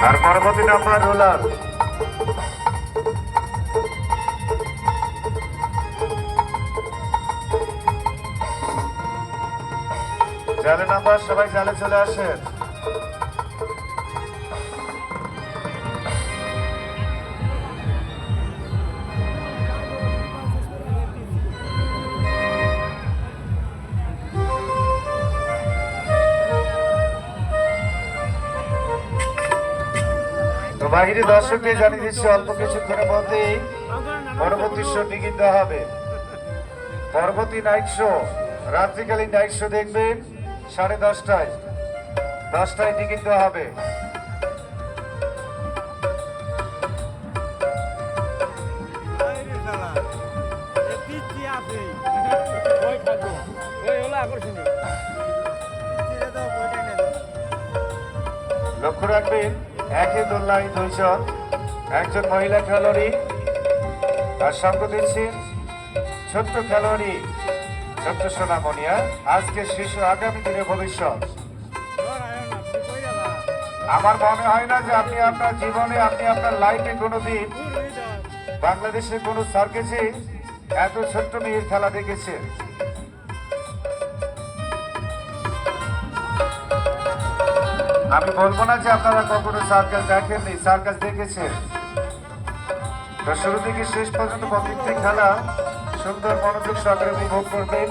আর পরবর্তী number roller. জালে number, সবাই জালে চলে আসেন। তো বাহিরে দর্শকদের জানিয়ে দিচ্ছি অল্প কিছুক্ষণের মধ্যেই পরবর্তী শো টিকিট দেওয়া হবে। পরবর্তী নাইট শো, রাত্রিকালীন নাইট শো দেখবেন 10:30টায়। 10টায় টিকিট দেওয়া হবে। লক্ষ্য রাখবেন, একই দোলনায় দুইজন, একজন মহিলা খেলোয়াড়ি আর সঙ্গ দিচ্ছেন ছোট্ট খেলোয়াড়ি, ছোট্ট সোনামণিয়া। আজকে শিশু, আগামী দিনের ভবিষ্যৎ। আমার মনে হয় না যে আপনি আপনার জীবনে, আপনি আপনার লাইফে কোনোদিন বাংলাদেশের কোনো সার্কেসে এত ছোট্ট মেয়ের খেলা দেখেছেন। আমি বলবো না যে আপনারা কখনো সার্কাস দেখেননি, সার্কাস দেখেছেন। তো শুরু থেকে শেষ পর্যন্ত প্রত্যেকটি খেলা সুন্দর মনোযোগ সহকারে উপভোগ করবেন।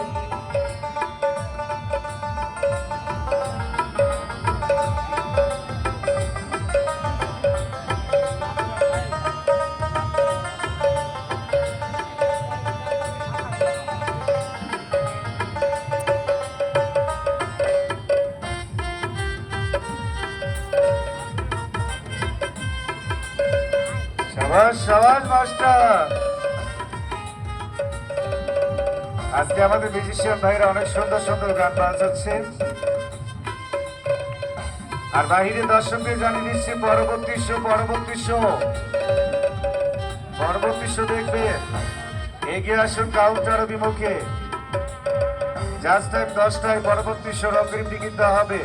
সাবাস সাবাস মাস্টার। আজকে আমাদের মিউজিশিয়ান ভাইরা অনেক সুন্দর সুন্দর গান বাজাচ্ছে। আর বাহিরে দর্শকদের জানিয়ে দিচ্ছি পরবর্তী শো দেখবেন। এগিয়ে আসুন কাউন্টার অভিমুখে। জাস্ট টাইম 10টায় পরবর্তী শোর অগ্রিম টিকিট দেওয়া হবে।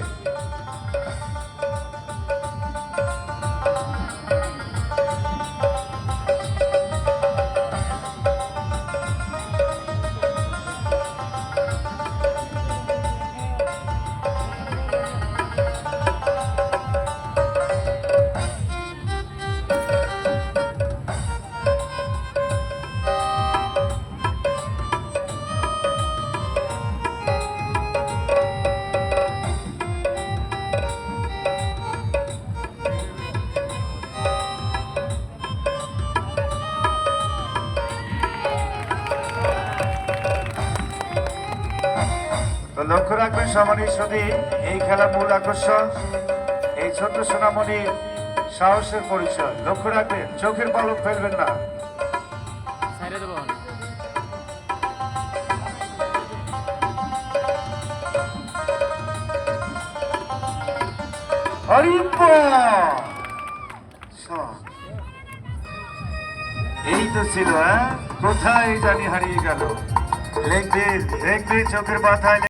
লক্ষ্য রাখবেন সম্মানিত সুধী, এই খেলার মূল আকর্ষণ এই ছোট্ট সোনামণির সাহসের পরিচয়। লক্ষ্য রাখবেন, চোখের পলক ফেলবেন না। এই তো ছিল, কোথায় জানি হারিয়ে গেল। দেখবে চোখের পাতায়।